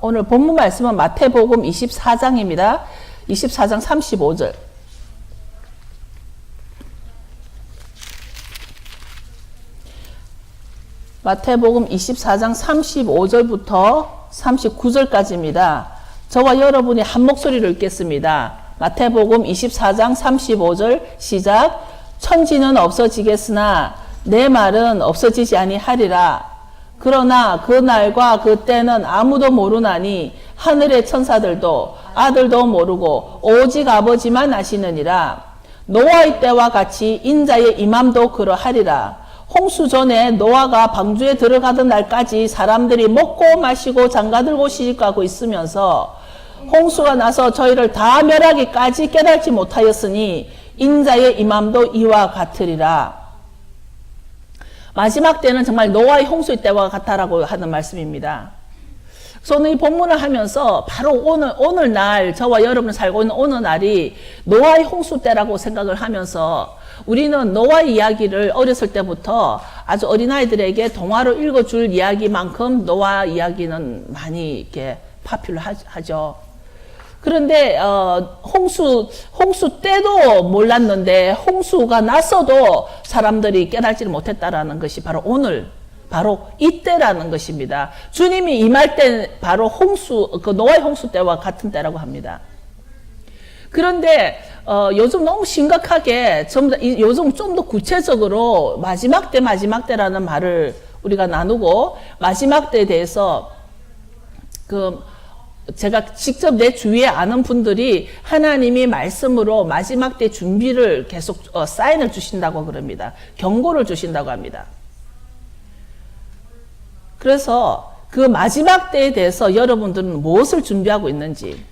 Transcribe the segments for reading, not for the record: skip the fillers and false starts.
오늘 본문 말씀은 마태복음 24장입니다. 24장 35절. 마태복음 24장 35절부터 39절까지입니다. 저와 여러분이 한 목소리로 읽겠습니다. 마태복음 24장 35절 시작. 천지는 없어지겠으나 내 말은 없어지지 아니하리라. 그러나 그 날과 그 때는 아무도 모르나니 하늘의 천사들도 아들도 모르고 오직 아버지만 아시느니라. 노아의 때와 같이 인자의 임함도 그러하리라. 홍수 전에 노아가 방주에 들어가던 날까지 사람들이 먹고 마시고 장가들고 시집가고 있으면서 홍수가 나서 저희를 다 멸하기까지 깨닫지 못하였으니 인자의 임함도 이와 같으리라. 마지막 때는 정말 노아의 홍수의 때와 같다라고 하는 말씀입니다. 저는 이 본문을 하면서 바로 오늘날 저와 여러분이 살고 있는 오늘 날이 노아의 홍수 때라고 생각을 하면서 우리는 노아의 이야기를 어렸을 때부터 아주 어린아이들에게 동화로 읽어줄 이야기만큼 노아 이야기는 많이 이렇게 파퓰러하죠. 그런데 홍수 때도 몰랐는데 홍수가 났어도 사람들이 깨달지를 못했다라는 것이 바로 이때라는 것입니다. 주님이 임할 때 바로 노아의 홍수 때와 같은 때라고 합니다. 그런데 요즘 너무 심각하게 요즘 좀 더 구체적으로 마지막 때라는 말을 우리가 나누고 마지막 때에 대해서 제가 직접 내 주위에 아는 분들이 하나님이 말씀으로 마지막 때 준비를 계속 사인을 주신다고 그럽니다. 경고를 주신다고 합니다. 그래서 그 마지막 때에 대해서 여러분들은 무엇을 준비하고 있는지.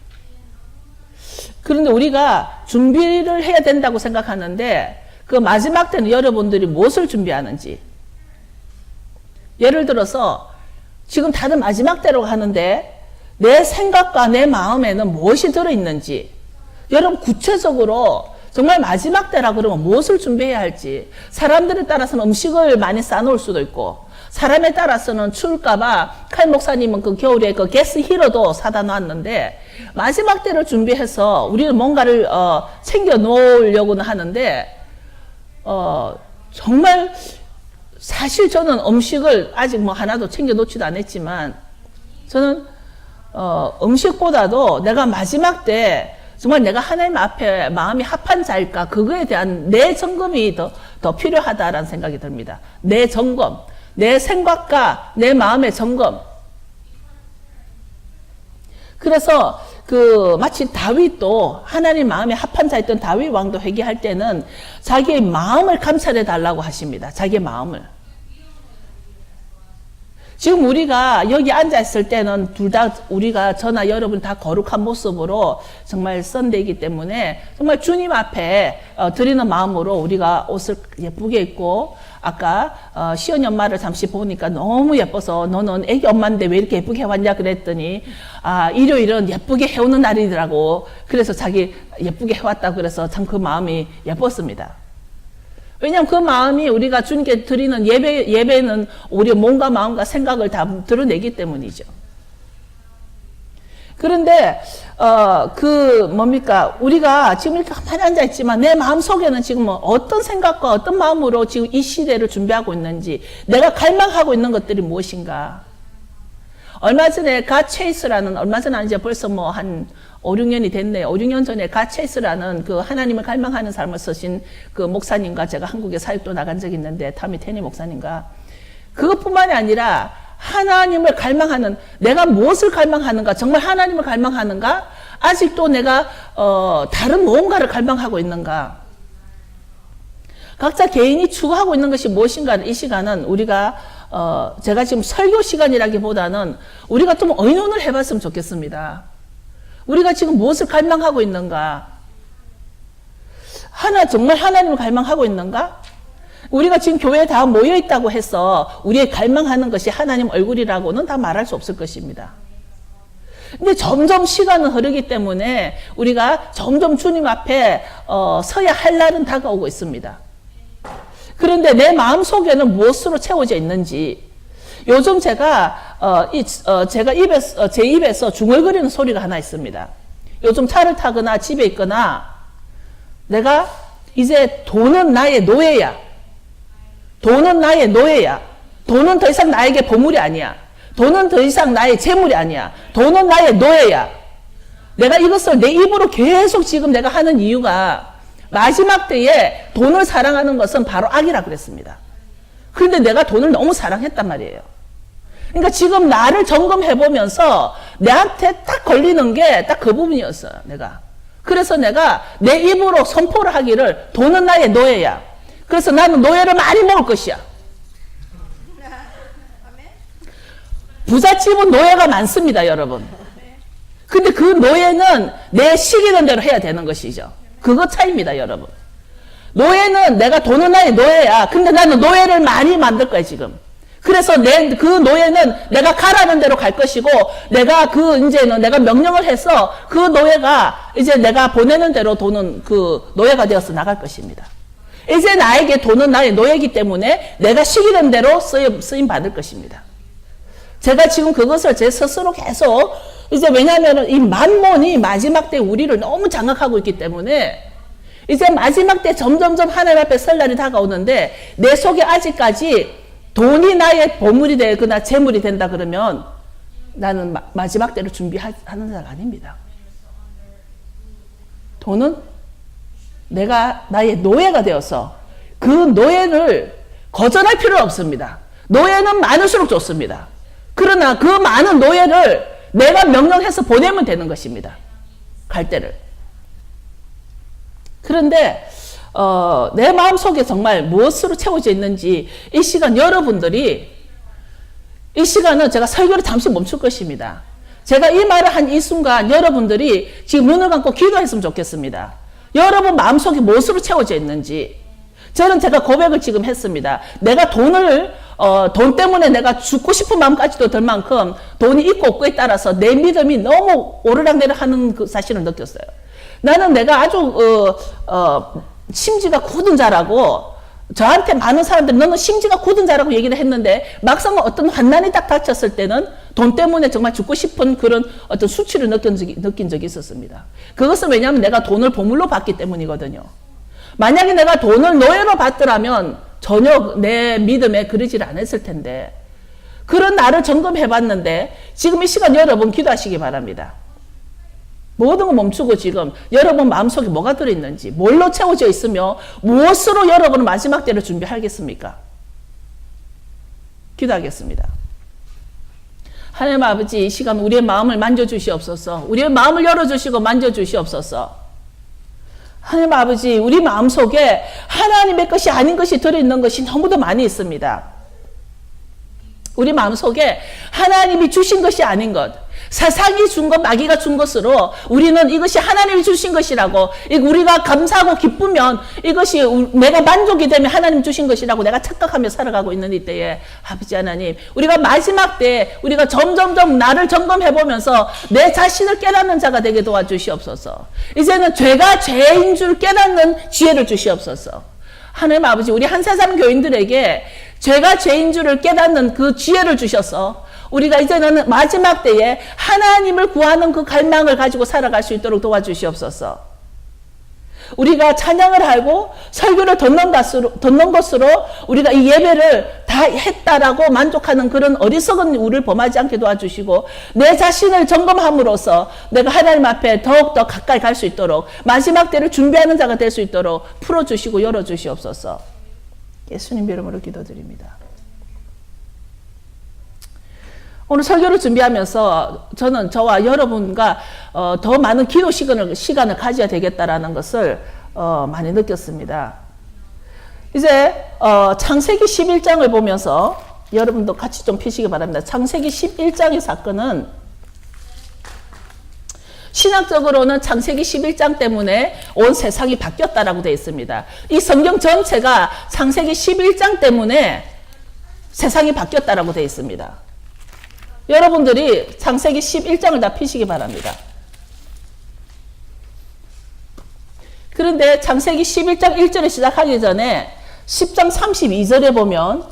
그런데 우리가 준비를 해야 된다고 생각하는데 그 마지막 때는 여러분들이 무엇을 준비하는지. 예를 들어서 지금 다들 마지막 때라고 하는데 내 생각과 내 마음에는 무엇이 들어있는지, 여러분 구체적으로 정말 마지막 때라 그러면 무엇을 준비해야 할지, 사람들에 따라서는 음식을 많이 싸놓을 수도 있고, 사람에 따라서는 추울까봐 칼 목사님은 그 겨울에 그 가스 히터도 사다 놨는데, 마지막 때를 준비해서 우리는 뭔가를 챙겨 놓으려고는 하는데, 정말 사실 저는 음식을 아직 뭐 하나도 챙겨 놓지도 않았지만, 저는 음식보다도 내가 마지막 때 정말 내가 하나님 앞에 마음이 합한 자일까, 그거에 대한 내 점검이 더 필요하다라는 생각이 듭니다. 내 점검, 내 생각과 내 마음의 점검. 그래서 마치 다윗도 하나님 마음에 합한 자였던 다윗 왕도 회개할 때는 자기의 마음을 감찰해 달라고 하십니다. 자기의 마음을. 지금 우리가 여기 앉아있을 때는 둘 다 우리가 저나 여러분 다 거룩한 모습으로 정말 썬데이기 때문에 정말 주님 앞에 드리는 마음으로 우리가 옷을 예쁘게 입고, 아까 시연이 엄마를 잠시 보니까 너무 예뻐서 너는 애기 엄마인데 왜 이렇게 예쁘게 해왔냐 그랬더니 일요일은 예쁘게 해오는 날이더라고. 그래서 자기 예쁘게 해왔다고 그래서 참 그 마음이 예뻤습니다. 왜냐하면 그 마음이 우리가 주님께 드리는 예배는 우리의 몸과 마음과 생각을 다 드러내기 때문이죠. 그런데 우리가 지금 이렇게 가만히 앉아 있지만 내 마음 속에는 지금 어떤 생각과 어떤 마음으로 지금 이 시대를 준비하고 있는지, 내가 갈망하고 있는 것들이 무엇인가. 얼마 전에 얼마 전 아니죠, 벌써 한 5, 6년이 됐네요. 5, 6년 전에 가체이스라는 그 하나님을 갈망하는 삶을 쓰신 그 목사님과 제가 한국에 사역도 나간 적이 있는데, 타미 테니 목사님과. 그것뿐만이 아니라 하나님을 갈망하는, 내가 무엇을 갈망하는가, 정말 하나님을 갈망하는가, 아직도 내가 다른 무언가를 갈망하고 있는가. 각자 개인이 추구하고 있는 것이 무엇인가. 이 시간은 우리가 제가 지금 설교 시간이라기보다는 우리가 좀 의논을 해봤으면 좋겠습니다. 우리가 지금 무엇을 갈망하고 있는가? 정말 하나님을 갈망하고 있는가? 우리가 지금 교회에 다 모여 있다고 해서 우리의 갈망하는 것이 하나님 얼굴이라고는 다 말할 수 없을 것입니다. 근데 점점 시간은 흐르기 때문에 우리가 점점 주님 앞에 서야 할 날은 다가오고 있습니다. 그런데 내 마음 속에는 무엇으로 채워져 있는지, 요즘 제가 제가 제 입에서 중얼거리는 소리가 하나 있습니다. 요즘 차를 타거나 집에 있거나 내가 이제 돈은 나의 노예야. 돈은 나의 노예야. 돈은 더 이상 나에게 보물이 아니야. 돈은 더 이상 나의 재물이 아니야. 돈은 나의 노예야. 내가 이것을 내 입으로 계속 지금 내가 하는 이유가 마지막 때에 돈을 사랑하는 것은 바로 악이라 그랬습니다. 그런데 내가 돈을 너무 사랑했단 말이에요. 그러니까 지금 나를 점검해보면서 내한테 딱 걸리는 게 딱 그 부분이었어요. 내가. 그래서 내가 내 입으로 선포를 하기를 돈은 나의 노예야. 그래서 나는 노예를 많이 먹을 것이야. 부잣집은 노예가 많습니다, 여러분. 근데 그 노예는 내 시키는 대로 해야 되는 것이죠. 그거 차이입니다, 여러분. 노예는 내가 돈은 나의 노예야. 근데 나는 노예를 많이 만들 거야, 지금. 그래서 그 노예는 내가 가라는 대로 갈 것이고, 이제는 내가 명령을 해서 그 노예가 이제 내가 보내는 대로 돈은 그 노예가 되어서 나갈 것입니다. 이제 나에게 돈은 나의 노예이기 때문에 내가 시키는 대로 쓰임 받을 것입니다. 제가 지금 그것을 제 스스로 계속 이제 왜냐하면 이 만몬이 마지막 때 우리를 너무 장악하고 있기 때문에 이제 마지막 때 점점점 하나님 앞에 설 날이 다가오는데 내 속에 아직까지 돈이 나의 보물이 되거나 재물이 된다 그러면 나는 마지막 때를 준비하는 자가 아닙니다. 돈은 내가 나의 노예가 되어서 그 노예를 거절할 필요는 없습니다. 노예는 많을수록 좋습니다. 그러나 그 많은 노예를 내가 명령해서 보내면 되는 것입니다. 갈 때를. 그런데 내 마음속에 정말 무엇으로 채워져 있는지 이 시간 여러분들이 이 시간은 제가 설교를 잠시 멈출 것입니다. 제가 이 말을 한 이 순간 여러분들이 지금 눈을 감고 기도했으면 좋겠습니다. 여러분 마음속에 무엇으로 채워져 있는지 저는 제가 고백을 지금 했습니다. 내가 돈 때문에 내가 죽고 싶은 마음까지도 들 만큼 돈이 있고 없고에 따라서 내 믿음이 너무 오르락내락 하는 그 사실을 느꼈어요. 나는 내가 아주 심지가 굳은 자라고 저한테 많은 사람들이 너는 심지가 굳은 자라고 얘기를 했는데 막상 어떤 환난이 딱 닥쳤을 때는 돈 때문에 정말 죽고 싶은 그런 어떤 수치를 느낀 적이 있었습니다. 그것은 왜냐하면 내가 돈을 보물로 받기 때문이거든요. 만약에 내가 돈을 노예로 받더라면 전혀 내 믿음에 그러질 않았을 텐데 그런 나를 점검해 봤는데 지금 이 시간 여러분 기도하시기 바랍니다. 모든 거 멈추고 지금 여러분 마음속에 뭐가 들어있는지 뭘로 채워져 있으며 무엇으로 여러분은 마지막 때를 준비하겠습니까? 기도하겠습니다. 하나님 아버지 이 시간 우리의 마음을 만져주시옵소서. 우리의 마음을 열어주시고 만져주시옵소서. 하나님 아버지 우리 마음속에 하나님의 것이 아닌 것이 들어있는 것이 너무도 많이 있습니다. 우리 마음속에 하나님이 주신 것이 아닌 것 세상이 준 것, 마귀가 준 것으로 우리는 이것이 하나님이 주신 것이라고 우리가 감사하고 기쁘면 이것이 내가 만족이 되면 하나님 주신 것이라고 내가 착각하며 살아가고 있는 이때에 아버지 하나님 우리가 마지막 때 우리가 점점점 나를 점검해보면서 내 자신을 깨닫는 자가 되게 도와주시옵소서. 이제는 죄가 죄인 줄 깨닫는 지혜를 주시옵소서. 하나님 아버지 우리 한세상 교인들에게 죄가 죄인 줄을 깨닫는 그 지혜를 주셔서 우리가 이제는 마지막 때에 하나님을 구하는 그 갈망을 가지고 살아갈 수 있도록 도와주시옵소서. 우리가 찬양을 하고 설교를 듣는 것으로 우리가 이 예배를 다 했다라고 만족하는 그런 어리석은 우리를 범하지 않게 도와주시고 내 자신을 점검함으로써 내가 하나님 앞에 더욱더 가까이 갈 수 있도록 마지막 때를 준비하는 자가 될 수 있도록 풀어주시고 열어주시옵소서. 예수님 이름으로 기도드립니다. 오늘 설교를 준비하면서 저는 저와 여러분과 더 많은 기도 시간을 가져야 되겠다라는 것을 많이 느꼈습니다. 이제 창세기 11장을 보면서 여러분도 같이 좀 피시기 바랍니다. 창세기 11장의 사건은 신학적으로는 창세기 11장 때문에 온 세상이 바뀌었다라고 되어 있습니다. 이 성경 전체가 창세기 11장 때문에 세상이 바뀌었다라고 되어 있습니다. 여러분들이 창세기 11장을 다 피시기 바랍니다. 그런데 창세기 11장 1절에 시작하기 전에 10장 32절에 보면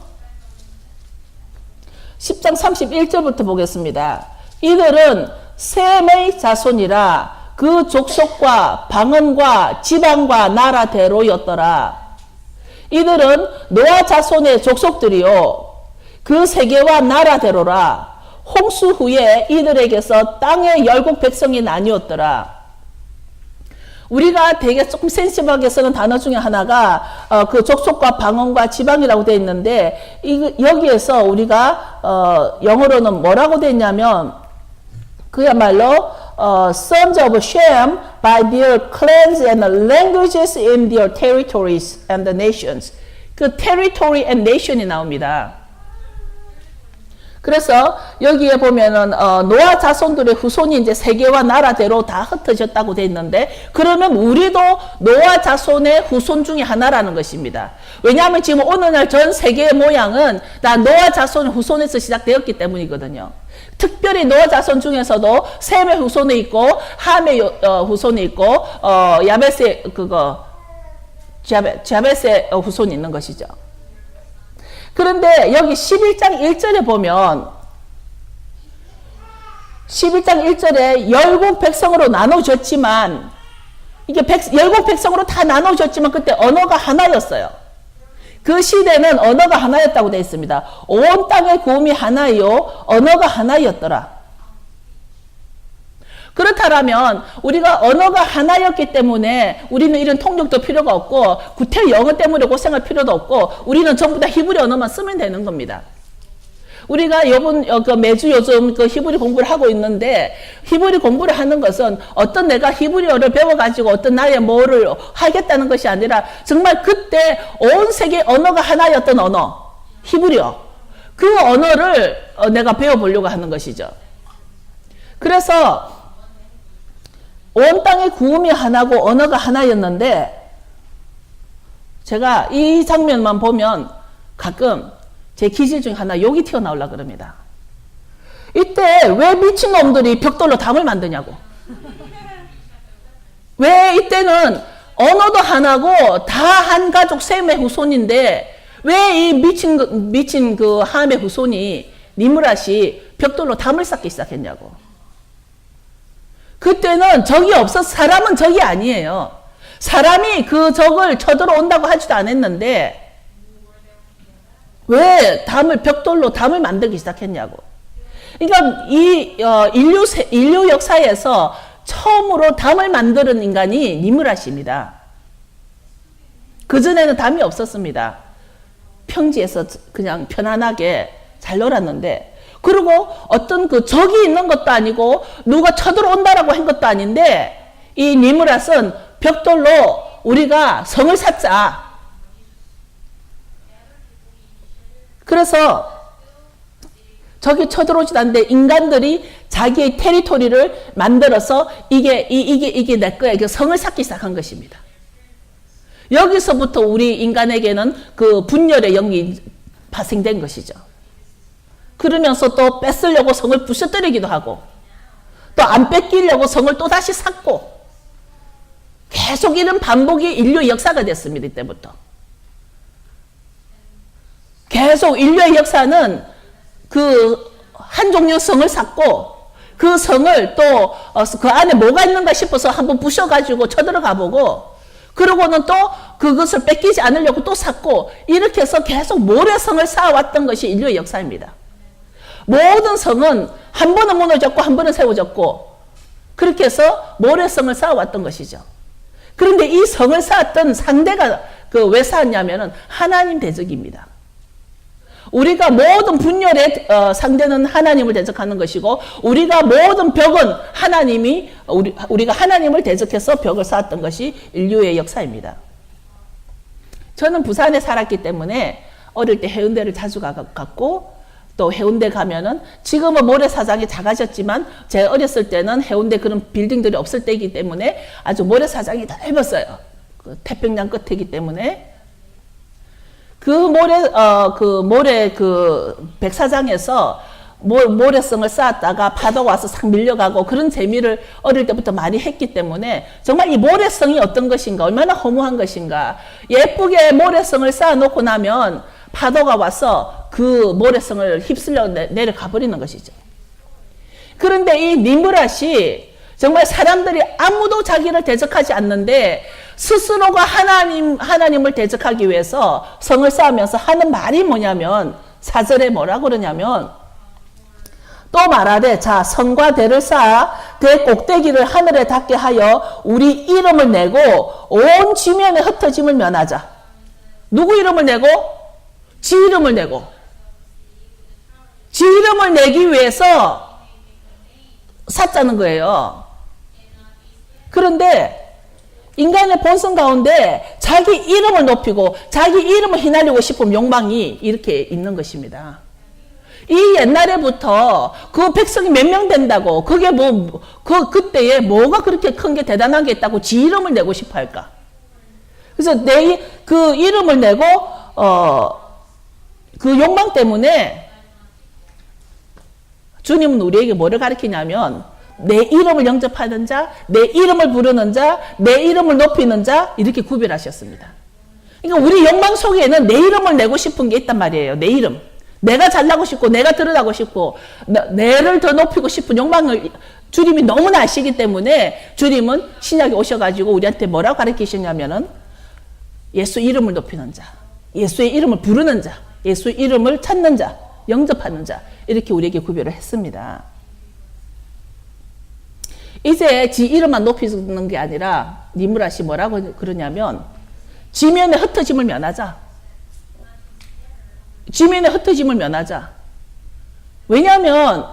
10장 31절부터 보겠습니다. 이들은 셈의 자손이라 그 족속과 방언과 지방과 나라대로였더라. 이들은 노아 자손의 족속들이요 그 세계와 나라대로라. 홍수 후에 이들에게서 땅의 열국 백성이 나뉘었더라. 우리가 되게 조금 센시티브하게 쓰는 단어 중에 하나가 그 족속과 방언과 지방이라고 되어 있는데 여기에서 우리가 영어로는 뭐라고 되어 있냐면 그야말로 sons of Shem by their clans and languages in their territories and the nations. 그 territory and nation이 나옵니다. 그래서 여기에 보면은 노아 자손들의 후손이 이제 세계와 나라대로 다 흩어졌다고 돼 있는데 그러면 우리도 노아 자손의 후손 중에 하나라는 것입니다. 왜냐하면 지금 오늘날 전 세계의 모양은 다 노아 자손의 후손에서 시작되었기 때문이거든요. 특별히 노아 자손 중에서도 셈의 후손이 있고 함의 후손이 있고 야벳의 자벳의 후손이 있는 것이죠. 그런데 여기 11장 1절에 보면 11장 1절에 열국 백성으로 나눠졌지만 이게 열국 백성으로 다 나눠졌지만 그때 언어가 하나였어요. 그 시대는 언어가 하나였다고 되어 있습니다. 온 땅의 구음이 하나요 언어가 하나였더라. 그렇다면 우리가 언어가 하나였기 때문에 우리는 이런 통역도 필요가 없고 구태 영어 때문에 고생할 필요도 없고 우리는 전부 다 히브리 언어만 쓰면 되는 겁니다. 우리가 매주 요즘 그 히브리 공부를 하고 있는데 히브리 공부를 하는 것은 어떤 내가 히브리어를 배워가지고 어떤 나의 뭐를 하겠다는 것이 아니라 정말 그때 온 세계 언어가 하나였던 언어 히브리어 그 언어를 내가 배워보려고 하는 것이죠. 그래서 온 땅의 구음이 하나고 언어가 하나였는데 제가 이 장면만 보면 가끔 제 기질 중에 하나 욕이 튀어나오려고 그럽니다. 이때 왜 미친놈들이 벽돌로 담을 만드냐고. 왜 이때는 언어도 하나고 다 한 가족 셈의 후손인데 왜 이 미친 그 함의 후손이 니므랏이 벽돌로 담을 쌓기 시작했냐고. 그때는 적이 없어서 사람은 적이 아니에요. 사람이 그 적을 쳐들어온다고 하지도 않았는데 왜 벽돌로 담을 만들기 시작했냐고. 그러니까 이 인류 역사에서 처음으로 담을 만드는 인간이 니므랏입니다. 그전에는 담이 없었습니다. 평지에서 그냥 편안하게 잘 놀았는데 그리고 어떤 그 적이 있는 것도 아니고 누가 쳐들어온다라고 한 것도 아닌데 이 니므랏은 벽돌로 우리가 성을 쌓자. 그래서 적이 쳐들어오지도 않는데 인간들이 자기의 테리토리를 만들어서 이게 내 거야. 이게 성을 쌓기 시작한 것입니다. 여기서부터 우리 인간에게는 그 분열의 영이 발생된 것이죠. 그러면서 또 뺏으려고 성을 부셔뜨리기도 하고 또 안 뺏기려고 성을 또 다시 쌓고 계속 이런 반복이 인류의 역사가 됐습니다. 이때부터. 계속 인류의 역사는 그 한 종류 성을 쌓고 그 성을 또 그 안에 뭐가 있는가 싶어서 한번 부셔가지고 쳐들어가 보고 그러고는 또 그것을 뺏기지 않으려고 또 쌓고 이렇게 해서 계속 모래성을 쌓아왔던 것이 인류의 역사입니다. 모든 성은 한 번은 무너졌고 한 번은 세워졌고 그렇게 해서 모래성을 쌓아왔던 것이죠. 그런데 이 성을 쌓았던 상대가 왜 쌓았냐면은 하나님 대적입니다. 우리가 모든 분열의 상대는 하나님을 대적하는 것이고 우리가 모든 벽은 우리가 하나님을 대적해서 벽을 쌓았던 것이 인류의 역사입니다. 저는 부산에 살았기 때문에 어릴 때 해운대를 자주 갔고 또 해운대 가면은 지금은 모래사장이 작아졌지만 제 어렸을 때는 해운대 그런 빌딩들이 없을 때이기 때문에 아주 모래사장이 넓었어요. 그 태평양 끝이기 때문에 그 모래 백사장에서 모래성을 쌓았다가 파도가 와서 싹 밀려가고 그런 재미를 어릴 때부터 많이 했기 때문에 정말 이 모래성이 어떤 것인가 얼마나 허무한 것인가 예쁘게 모래성을 쌓아놓고 나면 파도가 와서 그 모래성을 휩쓸려 내려가 버리는 것이죠. 그런데 이 니므랏이 정말 사람들이 아무도 자기를 대적하지 않는데 스스로가 하나님을 대적하기 위해서 성을 쌓으면서 하는 말이 뭐냐면 4절에 뭐라고 그러냐면 또 말하되 자 성과 대를 쌓아 대 꼭대기를 하늘에 닿게 하여 우리 이름을 내고 온 지면에 흩어짐을 면하자. 누구 이름을 내고? 지 이름을 내고. 지 이름을 내기 위해서 샀자는 거예요. 그런데 인간의 본성 가운데 자기 이름을 높이고 자기 이름을 휘날리고 싶은 욕망이 이렇게 있는 것입니다. 이 옛날에부터 그 백성이 몇 명 된다고 그게 그때에 뭐가 그렇게 큰 게 대단한 게 있다고 지 이름을 내고 싶어 할까? 그래서 그 이름을 내고 그 욕망 때문에 주님은 우리에게 뭐를 가르치냐면 내 이름을 영접하는 자, 내 이름을 부르는 자, 내 이름을 높이는 자 이렇게 구별하셨습니다. 그러니까 우리 욕망 속에는 내 이름을 내고 싶은 게 있단 말이에요. 내 이름. 내가 잘나고 싶고 내가 드러나고 싶고 내를 더 높이고 싶은 욕망을 주님이 너무나 아시기 때문에 주님은 신약에 오셔가지고 우리한테 뭐라고 가르치셨냐면은 예수 이름을 높이는 자, 예수의 이름을 부르는 자, 예수의 이름을 찾는 자, 영접하는 자 이렇게 우리에게 구별을 했습니다. 이제 지 이름만 높이는 게 아니라 니므랏이 뭐라고 그러냐면 지면의 흩어짐을 면하자. 지면의 흩어짐을 면하자. 왜냐하면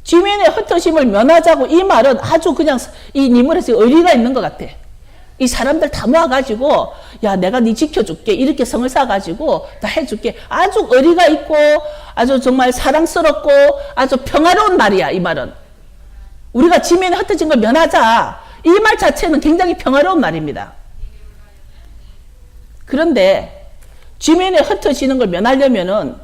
지면의 흩어짐을 면하자고 이 말은 아주 그냥 이 니므랏에 의리가 있는 것 같아. 이 사람들 다 모아가지고 야 내가 네 지켜줄게 이렇게 성을 쌓아가지고 다 해줄게. 아주 의리가 있고 아주 정말 사랑스럽고 아주 평화로운 말이야. 이 말은. 우리가 지면에 흩어진 걸 면하자. 이 말 자체는 굉장히 평화로운 말입니다. 그런데 지면에 흩어지는 걸 면하려면은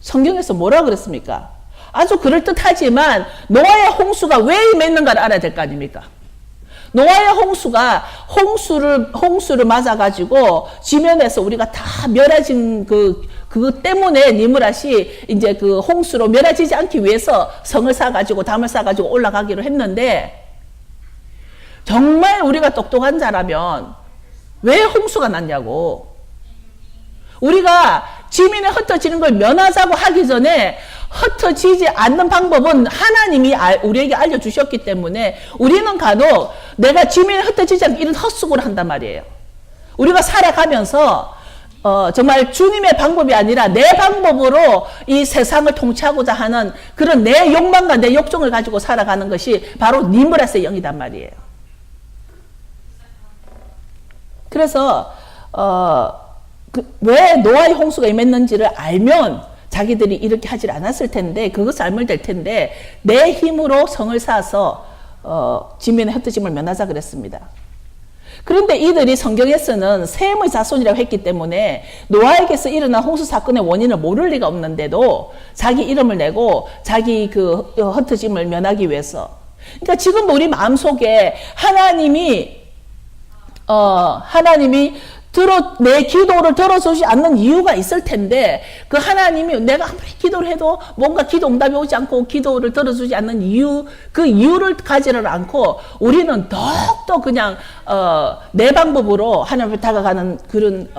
성경에서 뭐라 그랬습니까? 아주 그럴듯하지만 노아의 홍수가 왜 맺는가를 알아야 될 거 아닙니까? 노아의 홍수가 홍수를 맞아가지고 지면에서 우리가 다 멸해진 그것 때문에 니므랏이 이제 그 홍수로 멸해지지 않기 위해서 성을 쌓아가지고 담을 쌓아가지고 올라가기로 했는데 정말 우리가 똑똑한 자라면 왜 홍수가 났냐고. 우리가 지면에 흩어지는 걸 면하자고 하기 전에 흩어지지 않는 방법은 하나님이 우리에게 알려주셨기 때문에 우리는 간혹 내가 지면에 흩어지지 않게 이런 헛수고를 한단 말이에요. 우리가 살아가면서 정말 주님의 방법이 아니라 내 방법으로 이 세상을 통치하고자 하는 그런 내 욕망과 내 욕정을 가지고 살아가는 것이 바로 니므랏의 영이단 말이에요. 그래서 왜 노아의 홍수가 임했는지를 알면 자기들이 이렇게 하질 않았을 텐데 그것을 알면 될 텐데 내 힘으로 성을 쌓아서 지면의 흩어짐을 면하자 그랬습니다. 그런데 이들이 성경에서는 셈의 자손이라고 했기 때문에 노아에게서 일어난 홍수 사건의 원인을 모를 리가 없는데도 자기 이름을 내고 자기 그 흩어짐을 면하기 위해서. 그러니까 지금 우리 마음속에 하나님이 내 기도를 들어주지 않는 이유가 있을 텐데 그 하나님이 내가 아무리 기도를 해도 뭔가 기도 응답이 오지 않고 기도를 들어주지 않는 이유, 그 이유를 가지를 않고 우리는 더욱더 그냥 내 방법으로 하나님을 다가가는 그런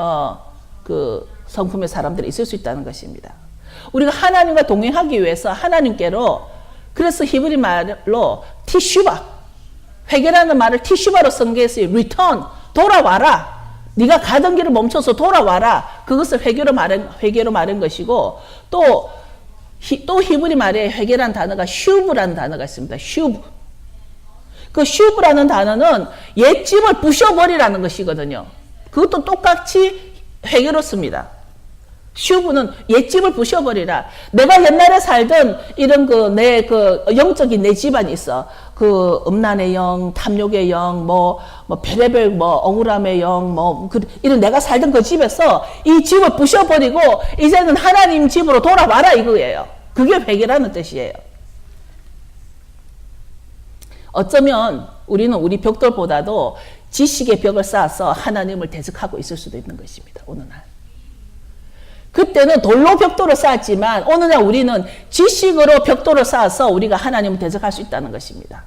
그 성품의 사람들이 있을 수 있다는 것입니다. 우리가 하나님과 동행하기 위해서 하나님께로, 그래서 히브리 말로 티슈바, 회개라는 말을 티슈바로 성경에서 return, 돌아와라. 네가 가던 길을 멈춰서 돌아와라. 그것을 회개로 말한 것이고, 또 히브리 말에 회개라는 단어가 슈브라는 단어가 있습니다. 슈브. 그 슈브라는 단어는 옛집을 부셔버리라는 것이거든요. 그것도 똑같이 회개로 씁니다. 슈브는 옛집을 부셔버리라. 내가 옛날에 살던 이런 내 영적인 내 집안이 있어. 그 음란의 영, 탐욕의 영, 별의별 억울함의 영, 이런 내가 살던 그 집에서 이 집을 부셔버리고 이제는 하나님 집으로 돌아와라 이거예요. 그게 회개라는 뜻이에요. 어쩌면 우리는 우리 벽돌보다도 지식의 벽을 쌓아서 하나님을 대적하고 있을 수도 있는 것입니다. 어느 날. 그때는 돌로 벽돌을 쌓았지만 오늘날 우리는 지식으로 벽돌을 쌓아서 우리가 하나님을 대적할 수 있다는 것입니다.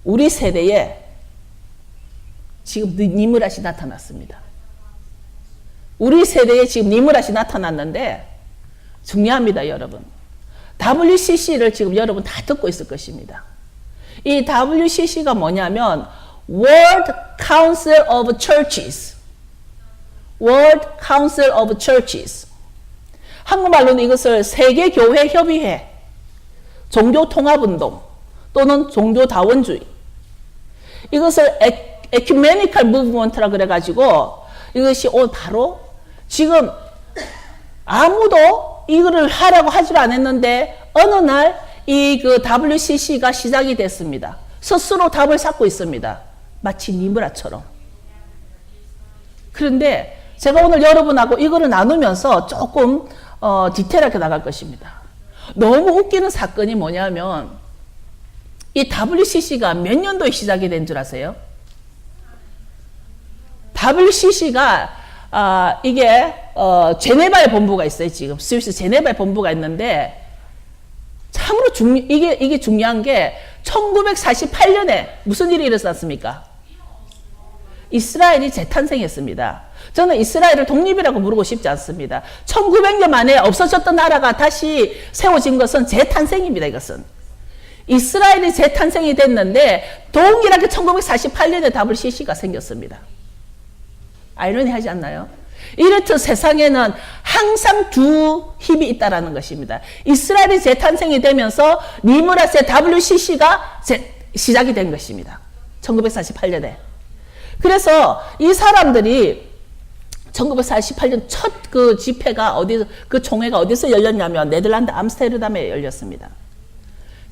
우리 세대에 지금 니무랏이 나타났습니다. 우리 세대에 지금 니무랏이 나타났는데 중요합니다, 여러분. WCC를 지금 여러분 다 듣고 있을 것입니다. 이 WCC가 뭐냐면 World Council of Churches. World Council of Churches. 한국말로는 이것을 세계교회협의회, 종교통합운동 또는 종교다원주의. 이것을 Ecumenical Movement라고 그래가지고 이것이 바로 지금 아무도 이거를 하라고 하지도 않았는데 어느 날 이 그 WCC가 시작이 됐습니다. 스스로 답을 찾고 있습니다. 마치 니무라처럼. 그런데 제가 오늘 여러분하고 이거를 나누면서 조금 디테일하게 나갈 것입니다. 너무 웃기는 사건이 뭐냐면 이 WCC가 몇 년도에 시작이 된 줄 아세요? WCC가 이게 제네바에 본부가 있어요. 지금 스위스 제네바에 본부가 있는데 참으로 이게 중요한 게 1948년에 무슨 일이 일어났습니까? 이스라엘이 재탄생했습니다. 저는 이스라엘을 독립이라고 부르고 싶지 않습니다. 1900년 만에 없어졌던 나라가 다시 세워진 것은 재탄생입니다. 이것은. 이스라엘이 재탄생이 됐는데 동일하게 1948년에 WCC가 생겼습니다. 아이러니하지 않나요? 이렇듯 세상에는 항상 두 힘이 있다라는 것입니다. 이스라엘이 재탄생이 되면서 니무랏의 WCC가 시작이 된 것입니다. 1948년에. 그래서 이 사람들이 1948년 첫 그 집회가 그 총회가 어디서 열렸냐면 네덜란드 암스테르담에 열렸습니다.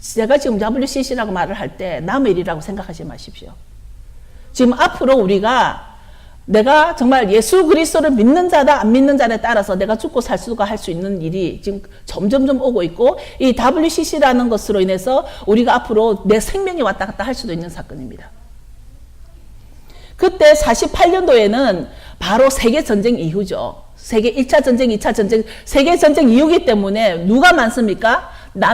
제가 지금 WCC라고 말을 할 때 남의 일이라고 생각하지 마십시오. 지금 앞으로 내가 정말 예수 그리스도를 믿는 자다 안 믿는 자에 따라서 내가 죽고 살 수가 할 수 있는 일이 지금 점점점 오고 있고 이 WCC라는 것으로 인해서 우리가 앞으로 내 생명이 왔다 갔다 할 수도 있는 사건입니다. 그때 48년도에는 바로 세계전쟁 이후죠. 세계 1차 전쟁, 2차 전쟁, 세계전쟁 이후이기 때문에 누가 많습니까?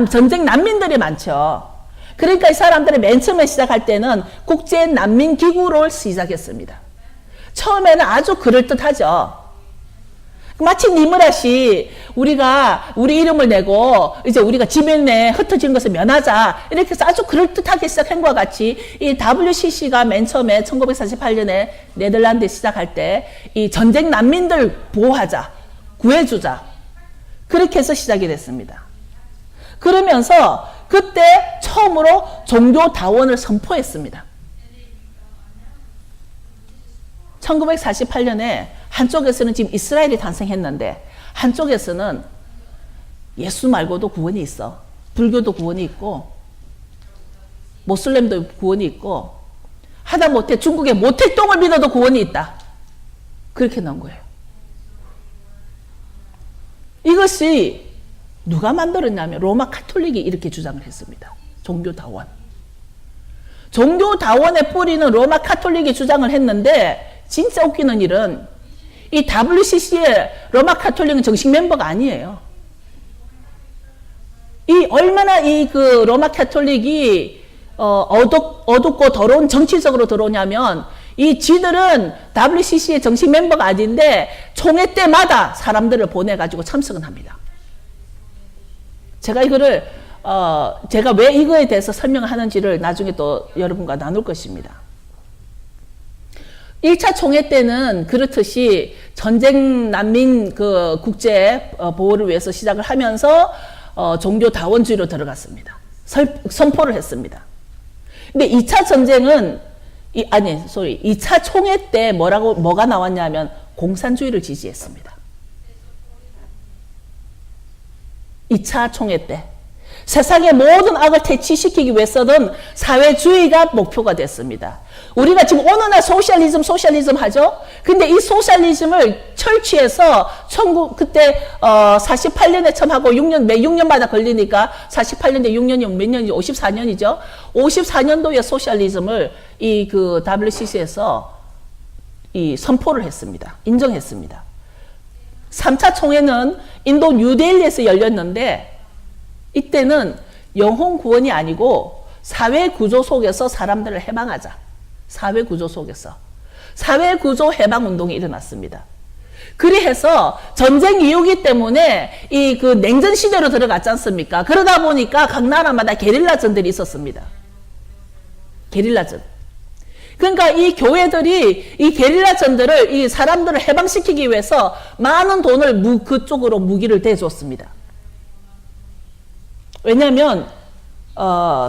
전쟁 난민들이 많죠. 그러니까 이 사람들이 맨 처음에 시작할 때는 국제난민기구를 시작했습니다. 처음에는 아주 그럴듯하죠. 마치 니무랏이 우리 이름을 내고 이제 우리가 지면에 흩어진 것을 면하자 이렇게 해서 아주 그럴듯하게 시작한 것과 같이 이 WCC가 맨 처음에 1948년에 네덜란드에 시작할 때 이 전쟁 난민들 보호하자, 구해주자 그렇게 해서 시작이 됐습니다. 그러면서 그때 처음으로 종교다원을 선포했습니다. 1948년에 한쪽에서는 지금 이스라엘이 탄생했는데 한쪽에서는 예수 말고도 구원이 있어. 불교도 구원이 있고 모슬렘도 구원이 있고 하다못해 중국의 모택동을 믿어도 구원이 있다. 그렇게 나온 거예요. 이것이 누가 만들었냐면 로마 카톨릭이 이렇게 주장을 했습니다. 종교다원. 종교다원의 뿌리는 로마 카톨릭이 주장을 했는데 진짜 웃기는 일은 이 WCC의 로마 카톨릭은 정식 멤버가 아니에요. 얼마나 그 로마 카톨릭이 어둡고 더러운 정치적으로 들어오냐면 지들은 WCC의 정식 멤버가 아닌데 총회 때마다 사람들을 보내가지고 참석은 합니다. 제가 제가 왜 이거에 대해서 설명하는지를 나중에 또 여러분과 나눌 것입니다. 1차 총회 때는 그렇듯이 전쟁 난민 국제 보호를 위해서 시작을 하면서 종교 다원주의로 들어갔습니다. 선포를 했습니다. 근데 2차 전쟁은 2차 총회 때 뭐가 나왔냐면 공산주의를 지지했습니다. 2차 총회 때 세상의 모든 악을 퇴치시키기 위해서는 사회주의가 목표가 됐습니다. 우리가 지금 어느 날 소셜리즘 하죠? 근데 이 소셜리즘을 철취해서 그때 48년에 처음 하고 매 6년마다 걸리니까 48년에 6년이 몇 년이죠? 54년이죠? 54년도에 소셜리즘을 WCC에서 선포를 했습니다. 인정했습니다. 3차 총회는 인도 뉴델리에서 열렸는데 이때는 영혼 구원이 아니고 사회 구조 속에서 사람들을 해방하자. 사회 구조 속에서. 사회 구조 해방 운동이 일어났습니다. 그리해서 전쟁 이후기 때문에 이 그 냉전 시대로 들어갔지 않습니까? 그러다 보니까 각 나라마다 게릴라전들이 있었습니다. 게릴라전. 그러니까 이 교회들이 이 게릴라전들을 이 사람들을 해방시키기 위해서 많은 돈을 그쪽으로 무기를 대줬습니다. 왜냐하면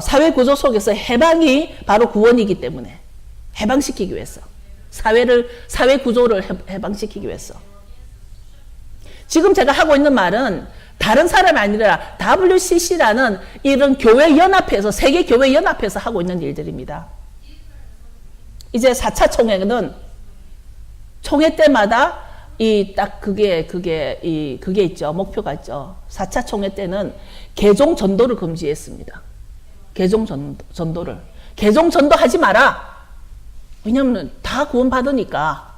사회 구조 속에서 해방이 바로 구원이기 때문에 해방시키기 위해서 사회 구조를 해방시키기 위해서. 지금 제가 하고 있는 말은 다른 사람이 아니라 WCC라는 이런 교회 연합회에서 세계 교회 연합회에서 하고 있는 일들입니다. 이제 4차 총회는 총회 때마다 그게 있죠. 목표가 있죠. 4차 총회 때는 개종 전도를 금지했습니다. 개종 전도를. 개종 전도하지 마라. 왜냐면 다 구원받으니까.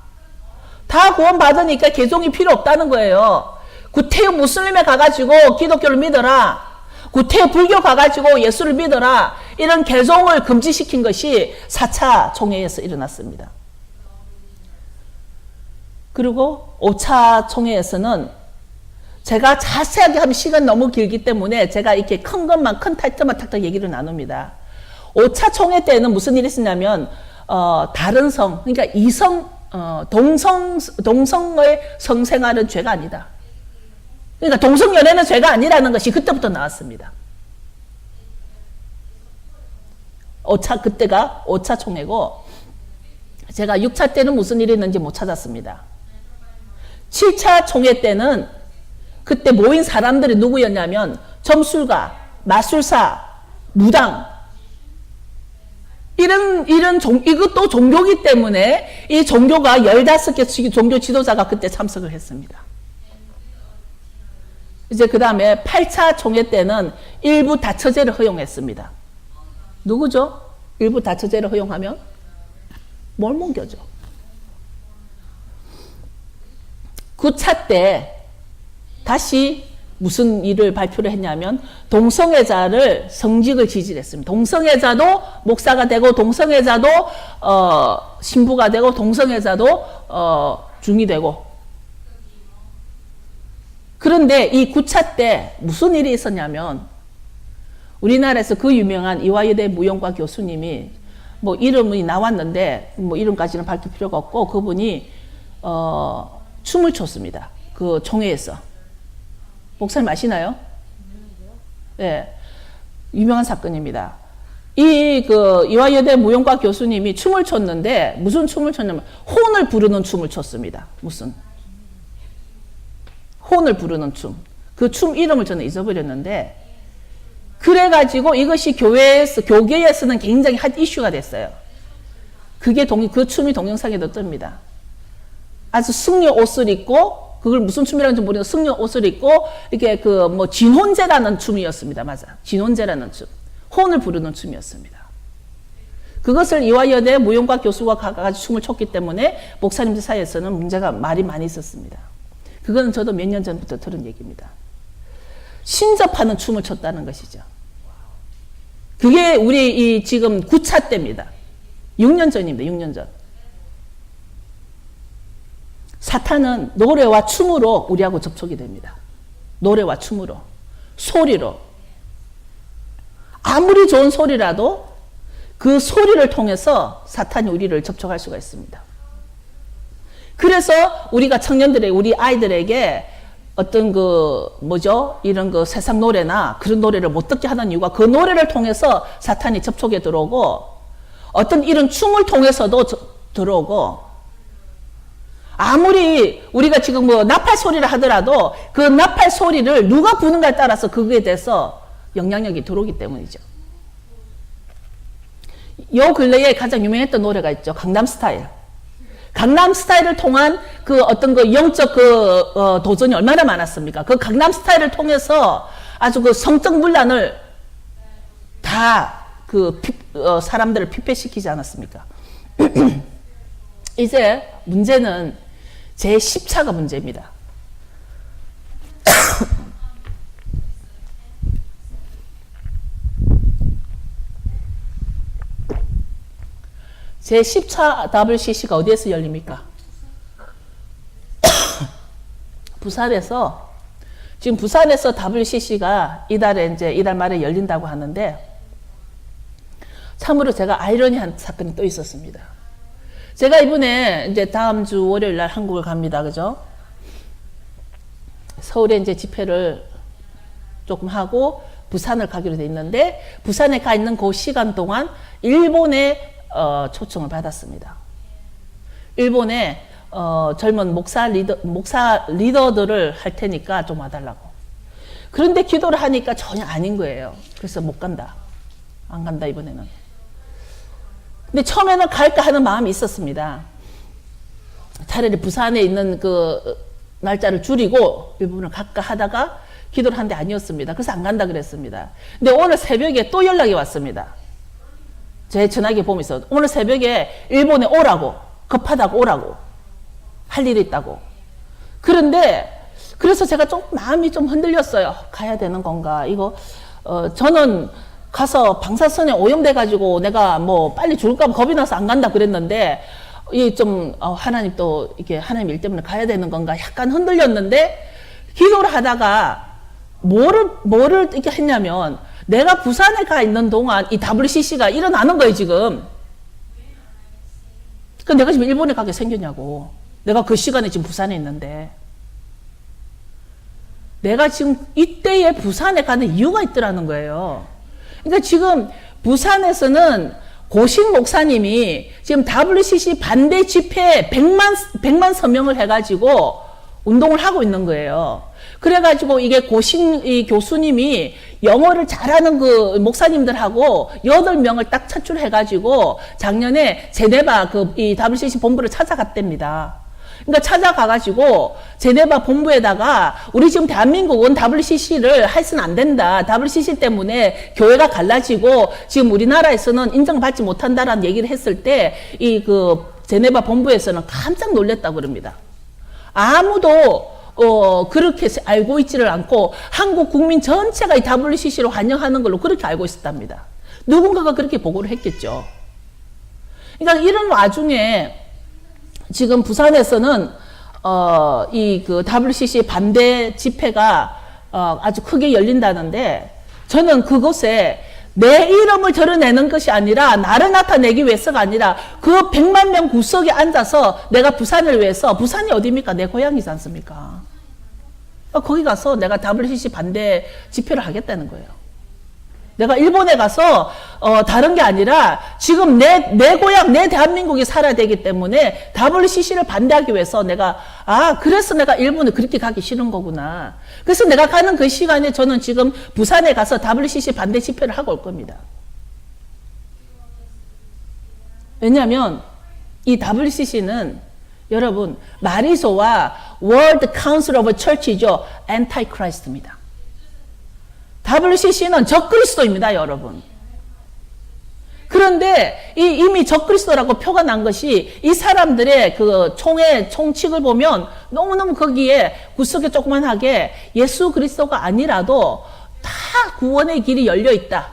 다 구원받으니까 개종이 필요 없다는 거예요. 구태여 무슬림에 가가지고 기독교를 믿어라. 구태여 불교 가가지고 예수를 믿어라. 이런 개종을 금지시킨 것이 4차 총회에서 일어났습니다. 그리고 5차 총회에서는 제가 자세하게 하면 시간 너무 길기 때문에 제가 이렇게 큰 것만, 큰 타이틀만 탁탁 얘기를 나눕니다. 5차 총회 때는 무슨 일이 있었냐면, 다른 성, 그러니까 동성의 성생활은 죄가 아니다. 그러니까 동성연애는 죄가 아니라는 것이 그때부터 나왔습니다. 그때가 5차 총회고, 제가 6차 때는 무슨 일이 있는지 못 찾았습니다. 7차 총회 때는 그때 모인 사람들이 누구였냐면, 점술가, 마술사, 무당, 이것도 종교기 때문에 이 종교가 15개 종교 지도자가 그때 참석을 했습니다. 이제 그 다음에 8차 총회 때는 일부 다처제를 허용했습니다. 누구죠? 일부 다처제를 허용하면 몰몬교죠. 9차 때 다시 무슨 일을 발표를 했냐면 동성애자를 성직을 지지했습니다. 동성애자도 목사가 되고 동성애자도 신부가 되고 동성애자도 중이 되고. 그런데 이 9차 때 무슨 일이 있었냐면 우리나라에서 그 유명한 이화여대 무용과 교수님이 뭐 이름이 나왔는데 뭐 이름까지는 밝힐 필요가 없고 그분이 춤을 췄습니다. 그 총회에서. 목사님 아시나요? 네. 유명한 사건입니다. 이화여대 무용과 교수님이 춤을 췄는데, 무슨 춤을 췄냐면, 혼을 부르는 춤을 췄습니다. 무슨? 혼을 부르는 춤. 그 춤 이름을 저는 잊어버렸는데, 그래가지고 이것이 교계에서는 굉장히 핫 이슈가 됐어요. 그 춤이 동영상에도 뜹니다. 아주 승려 옷을 입고, 그걸 무슨 춤이라는지 모르겠는데 승려 옷을 입고 이렇게 진혼제라는 춤이었습니다. 맞아. 진혼제라는 춤. 혼을 부르는 춤이었습니다. 그것을 이화여대 무용과 교수가 가가지고 춤을 췄기 때문에 목사님들 사이에서는 말이 많이 있었습니다. 그거는 저도 몇 년 전부터 들은 얘기입니다. 신접하는 춤을 췄다는 것이죠. 그게 우리 지금 9차 때입니다. 6년 전입니다. 6년 전. 사탄은 노래와 춤으로 우리하고 접촉이 됩니다. 노래와 춤으로. 소리로. 아무리 좋은 소리라도 그 소리를 통해서 사탄이 우리를 접촉할 수가 있습니다. 그래서 우리가 우리 아이들에게 어떤 이런 세상 노래나 그런 노래를 못 듣게 하는 이유가 그 노래를 통해서 사탄이 접촉에 들어오고 어떤 이런 춤을 통해서도 들어오고 아무리 우리가 지금 나팔 소리를 하더라도 그 나팔 소리를 누가 부는가에 따라서 그거에 대해서 영향력이 들어오기 때문이죠. 요 근래에 가장 유명했던 노래가 있죠. 강남스타일. 강남스타일을 통한 영적 도전이 얼마나 많았습니까? 그 강남스타일을 통해서 아주 성적 문란을 다 사람들을 피폐시키지 않았습니까? 이제 문제는 제10차가 문제입니다. 제10차 WCC가 어디에서 열립니까? 부산에서, 지금 부산에서 WCC가 이달 말에 열린다고 하는데, 참으로 제가 아이러니한 사건이 또 있었습니다. 제가 이번에 이제 다음 주 월요일 날 한국을 갑니다. 그죠? 서울에 이제 집회를 조금 하고 부산을 가기로 돼 있는데, 부산에 가 있는 그 시간 동안 일본에 초청을 받았습니다. 일본에 젊은 목사 리더들을 할 테니까 좀 와달라고. 그런데 기도를 하니까 전혀 아닌 거예요. 그래서 못 간다. 안 간다, 이번에는. 근데 처음에는 갈까 하는 마음이 있었습니다. 차라리 부산에 있는 그 날짜를 줄이고 일본을 갈까 하다가 기도를 한 게 아니었습니다. 그래서 안 간다 그랬습니다. 근데 오늘 새벽에 또 연락이 왔습니다. 제 전화기 보면서 오늘 새벽에 일본에 오라고, 급하다고 오라고, 할 일이 있다고. 그런데 그래서 제가 좀 마음이 좀 흔들렸어요. 가야 되는 건가? 이거 저는 가서 방사선에 오염돼 가지고 내가 뭐 빨리 죽을까 봐 겁이 나서 안 간다 그랬는데, 이 좀 하나님 또 이게 하나님 일 때문에 가야 되는 건가? 약간 흔들렸는데, 기도를 하다가 뭐를 이렇게 했냐면, 내가 부산에 가 있는 동안 이 WCC가 일어나는 거예요, 지금. 그러니까 내가 지금 일본에 가게 생겼냐고. 내가 그 시간에 지금 부산에 있는데. 내가 지금 이때에 부산에 가는 이유가 있더라는 거예요. 그러니까 지금 부산에서는 고신 목사님이 지금 WCC 반대 집회 100만 서명을 해가지고 운동을 하고 있는 거예요. 그래가지고 이게 고신 이 교수님이 영어를 잘하는 그 목사님들하고 8명을 딱 차출해가지고 작년에 제네바 이 WCC 본부를 찾아갔답니다. 그러니까 찾아가가지고 제네바 본부에다가 우리 지금 대한민국은 WCC를 해서는 안 된다. WCC 때문에 교회가 갈라지고 지금 우리나라에서는 인정받지 못한다라는 얘기를 했을 때 이 제네바 본부에서는 깜짝 놀랐다고 그럽니다. 아무도 그렇게 알고 있지를 않고 한국 국민 전체가 이 WCC로 환영하는 걸로 그렇게 알고 있었답니다. 누군가가 그렇게 보고를 했겠죠. 그러니까 이런 와중에 지금 부산에서는 이 WCC 반대 집회가 아주 크게 열린다는데, 저는 그곳에 내 이름을 드러내는 것이 아니라 나를 나타내기 위해서가 아니라 그 100만 명 구석에 앉아서 내가 부산을 위해서, 부산이 어디입니까? 내 고향이지 않습니까? 거기 가서 내가 WCC 반대 집회를 하겠다는 거예요. 내가 일본에 가서 다른 게 아니라 지금 내 고향, 내 대한민국이 살아야 되기 때문에 WCC를 반대하기 위해서 내가 그래서 내가 일본에 그렇게 가기 싫은 거구나. 그래서 내가 가는 그 시간에 저는 지금 부산에 가서 WCC 반대 집회를 하고 올 겁니다. 왜냐하면 이 WCC는 여러분 마리소와 World Council of Church이죠. 엔타이크라이스트입니다. WCC는 적그리스도입니다, 여러분. 그런데 이미 적그리스도라고 표가 난 것이 이 사람들의 그 총칙을 보면 너무너무 거기에 구석에 조그만하게 예수 그리스도가 아니라도 다 구원의 길이 열려 있다.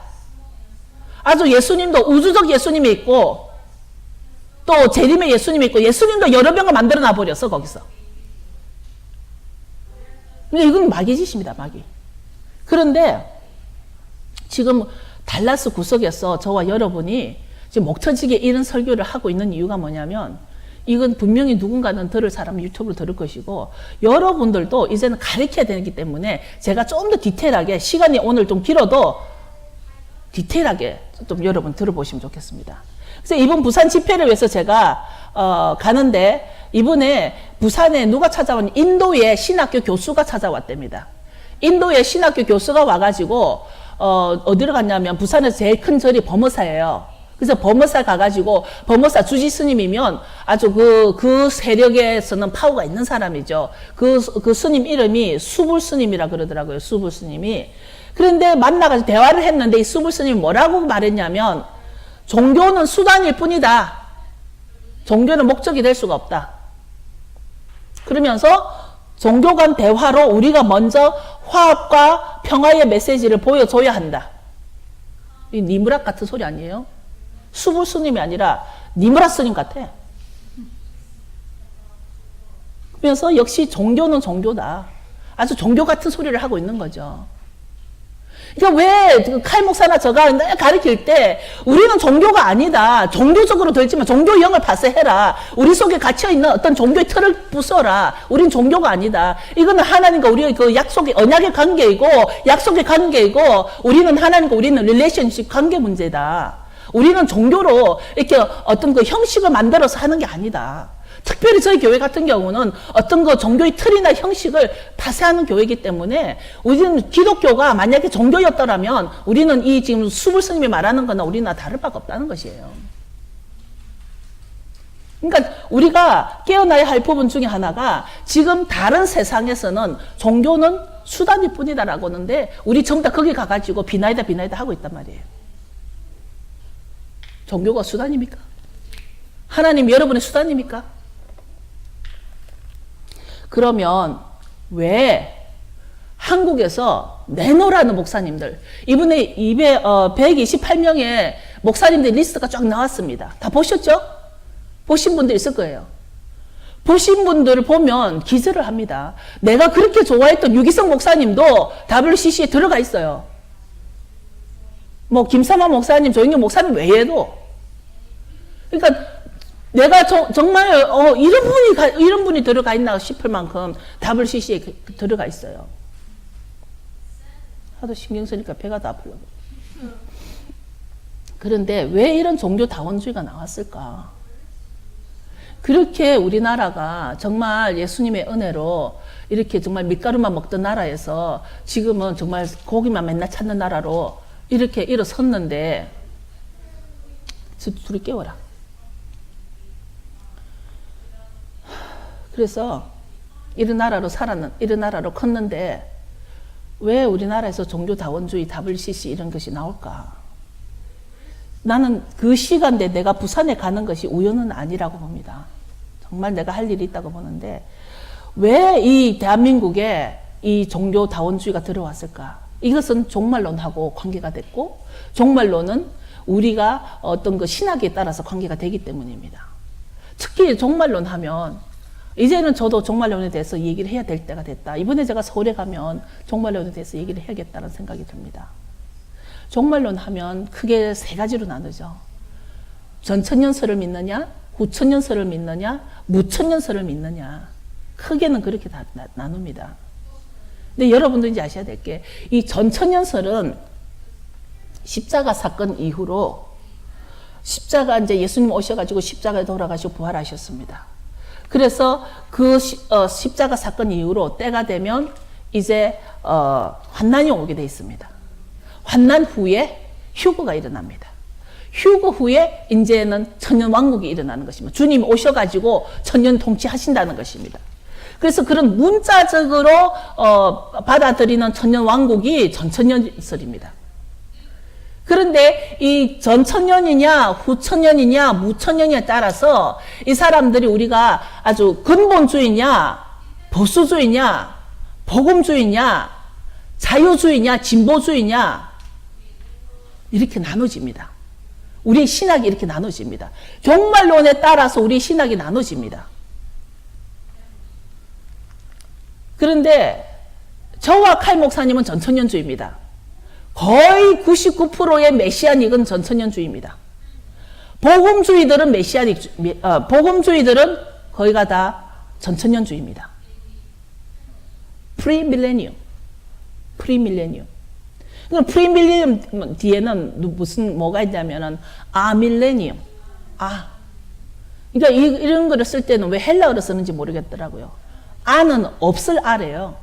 아주 예수님도 우주적 예수님이 있고 또 재림의 예수님이 있고 예수님도 여러 명을 만들어 놔버렸어, 거기서. 근데 이건 마귀 짓입니다, 마귀. 그런데 지금 달라스 구석에서 저와 여러분이 지금 목 터지게 이런 설교를 하고 있는 이유가 뭐냐면, 이건 분명히 누군가는 들을 사람은 유튜브로 들을 것이고 여러분들도 이제는 가르쳐야 되기 때문에 제가 좀 더 디테일하게, 시간이 오늘 좀 길어도 디테일하게 좀 여러분 들어보시면 좋겠습니다. 그래서 이번 부산 집회를 위해서 제가 가는데, 이번에 부산에 누가 찾아왔냐, 인도의 신학교 교수가 찾아왔답니다. 인도의 신학교 교수가 와가지고 어디로 갔냐면 부산에서 제일 큰 절이 범어사예요. 그래서 범어사 가가지고, 범어사 주지 스님이면 아주 그 세력에서는 파워가 있는 사람이죠. 그 스님 이름이 수불 스님이라 그러더라고요. 수불 스님이. 그런데 만나가지고 대화를 했는데 이 수불 스님이 뭐라고 말했냐면, 종교는 수단일 뿐이다. 종교는 목적이 될 수가 없다. 그러면서 종교 간 대화로 우리가 먼저 화합과 평화의 메시지를 보여줘야 한다. 이 니무락 같은 소리 아니에요? 수불 스님이 아니라 니무라 스님 같아. 그래서 역시 종교는 종교다. 아주 종교 같은 소리를 하고 있는 거죠. 그러니까 왜 칼 목사나 저가 가르칠 때 우리는 종교가 아니다. 종교적으로 들지만 종교형을 파쇄해라. 우리 속에 갇혀있는 어떤 종교의 틀을 부숴라. 우린 종교가 아니다. 이거는 하나님과 우리의 그 약속의 언약의 관계이고 약속의 관계이고 우리는 하나님과 우리는 릴레이션십 관계 문제다. 우리는 종교로 이렇게 어떤 그 형식을 만들어서 하는 게 아니다. 특별히 저희 교회 같은 경우는 어떤 그 종교의 틀이나 형식을 파쇄하는 교회이기 때문에 우리는 기독교가 만약에 종교였더라면 우리는 이 지금 수불 스님이 말하는 거나 우리나 다를 바가 없다는 것이에요. 그러니까 우리가 깨어나야 할 부분 중에 하나가 지금 다른 세상에서는 종교는 수단일 뿐이다라고 하는데 우리 전부 다 거기 가가지고 비나이다 하고 있단 말이에요. 종교가 수단입니까? 하나님 여러분의 수단입니까? 그러면 왜 한국에서 내놓으라는 목사님들, 이번에 128명의 목사님들 리스트가 쫙 나왔습니다. 다 보셨죠? 보신 분들 있을 거예요. 보신 분들을 보면 기절을 합니다. 내가 그렇게 좋아했던 유기성 목사님도 WCC에 들어가 있어요. 뭐 김삼환 목사님, 조영경 목사님 외에도. 그러니까 내가 정말 이런 분이 들어가 있나 싶을 만큼 WCC에 들어가 있어요. 하도 신경 쓰니까 배가 다 아프려고. 그런데 왜 이런 종교 다원주의가 나왔을까? 그렇게 우리나라가 정말 예수님의 은혜로 이렇게 정말 밀가루만 먹던 나라에서 지금은 정말 고기만 맨날 찾는 나라로 이렇게 일어섰는데 둘이 깨워라. 그래서 이런 나라로 이런 나라로 컸는데 왜 우리나라에서 종교다원주의, WCC 이런 것이 나올까? 나는 그 시간대 내가 부산에 가는 것이 우연은 아니라고 봅니다. 정말 내가 할 일이 있다고 보는데 왜 이 대한민국에 이 종교다원주의가 들어왔을까? 이것은 종말론하고 관계가 됐고 종말론은 우리가 어떤 그 신학에 따라서 관계가 되기 때문입니다. 특히 종말론 하면 이제는 저도 종말론에 대해서 얘기를 해야 될 때가 됐다. 이번에 제가 서울에 가면 종말론에 대해서 얘기를 해야겠다는 생각이 듭니다. 종말론 하면 크게 세 가지로 나누죠. 전천년설을 믿느냐, 후천년설을 믿느냐, 무천년설을 믿느냐. 크게는 그렇게 다 나눕니다. 근데 여러분도 이제 아셔야 될 게 이 전천년설은 십자가 사건 이후로 십자가 이제 예수님 오셔가지고 십자가에 돌아가시고 부활하셨습니다. 그래서 그 십자가 사건 이후로 때가 되면 이제 환난이 오게 돼 있습니다. 환난 후에 휴거가 일어납니다. 휴거 후에 이제는 천년왕국이 일어나는 것입니다. 주님이 오셔가지고 천년 통치하신다는 것입니다. 그래서 그런 문자적으로 받아들이는 천년왕국이 전천년설입니다. 그런데 이 전천년이냐 후천년이냐 무천년에 따라서 이 사람들이 우리가 아주 근본주의냐 보수주의냐 복음주의냐 자유주의냐 진보주의냐 이렇게 나눠집니다. 우리 신학이 이렇게 나눠집니다. 종말론에 따라서 우리 신학이 나눠집니다. 그런데 저와 칼 목사님은 전천년주의입니다. 거의 99%의 메시아닉은 전천년주의입니다. 복음주의들은 복음주의들은 거의가 다 전천년주의입니다. 프리밀레니엄. 프리밀레니엄 뒤에는 뭐가 있냐면은 아밀레니엄. 그러니까 이런 거를 쓸 때는 왜 헬라어로 쓰는지 모르겠더라고요. 아는 없을 아래요.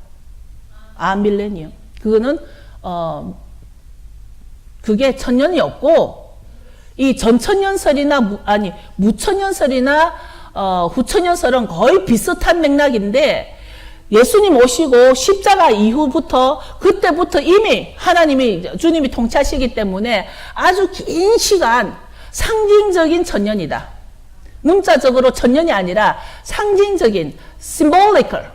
아밀레니엄. 그거는 그게 천년이 없고 이 전천년설이나 무천년설이나 후천년설은 거의 비슷한 맥락인데 예수님 오시고 십자가 이후부터 그때부터 이미 주님이 통치하시기 때문에 아주 긴 시간 상징적인 천년이다. 문자적으로 천년이 아니라 상징적인 symbolical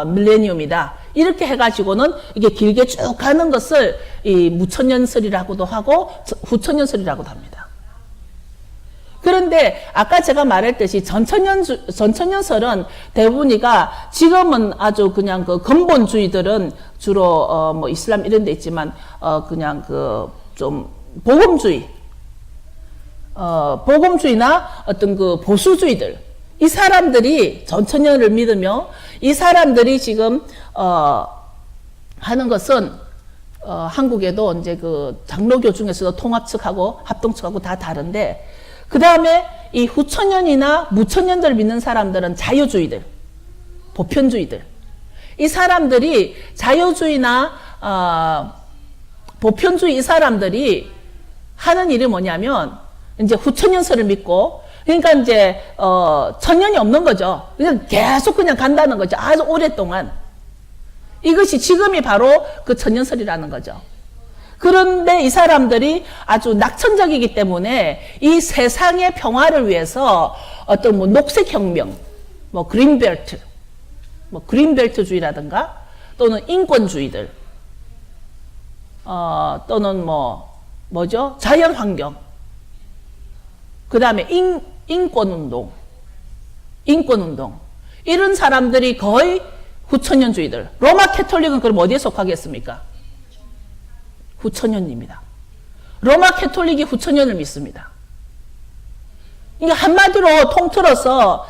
밀레니엄이다. 이렇게 해가지고는 이게 길게 쭉 가는 것을 이 무천년설이라고도 하고 후천년설이라고도 합니다. 그런데 아까 제가 말했듯이 전천년설은 대부분이가 지금은 아주 그냥 그 근본주의들은 주로 뭐 이슬람 이런 데 있지만 그냥 그 좀 복음주의나 어떤 그 보수주의들, 이 사람들이 전천년을 믿으며 이 사람들이 지금 하는 것은 한국에도 이제 그 장로교 중에서도 통합측하고 합동측하고 다 다른데, 그 다음에 이 후천년이나 무천년들을 믿는 사람들은 자유주의들, 보편주의들, 이 사람들이 자유주의나 보편주의 이 사람들이 하는 일이 뭐냐면 이제 후천년설을 믿고, 그러니까 이제 천년이 없는 거죠. 그냥 계속 그냥 간다는 거죠. 아주 오랫동안. 이것이 지금이 바로 그 천년설이라는 거죠. 그런데 이 사람들이 아주 낙천적이기 때문에 이 세상의 평화를 위해서 어떤 뭐 녹색혁명, 뭐 그린벨트주의라든가 또는 인권주의들, 또는 뭐죠? 자연환경, 그 다음에 인권운동, 이런 사람들이 거의 후천년주의들. 로마 캐톨릭은 그럼 어디에 속하겠습니까? 후천년입니다. 로마 캐톨릭이 후천년을 믿습니다. 그러니까 한마디로 통틀어서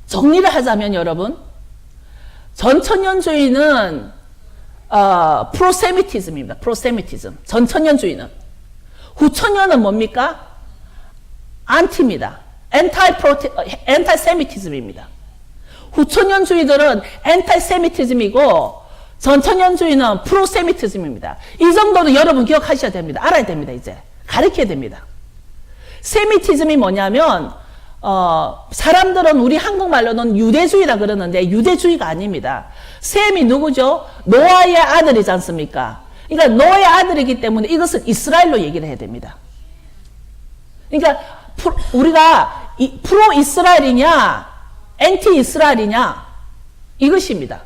정리를 하자면 여러분, 전천년주의는 프로세미티즘입니다. 프로세미티즘. 전천년주의는. 후천년은 뭡니까? 안티입니다. 엔타세미티즘입니다. 후천년주의들은 엔타세미티즘이고 전천년주의는 프로세미티즘입니다. 이 정도도 여러분 기억하셔야 됩니다. 알아야 됩니다. 이제 가르쳐야 됩니다. 세미티즘이 뭐냐면 사람들은 우리 한국말로는 유대주의라 그러는데 유대주의가 아닙니다. 셈이 누구죠? 노아의 아들이지 않습니까? 그러니까 노아의 아들이기 때문에 이것은 이스라엘로 얘기를 해야 됩니다. 그러니까 우리가 프로 이스라엘이냐 엔티 이스라엘이냐 이것입니다.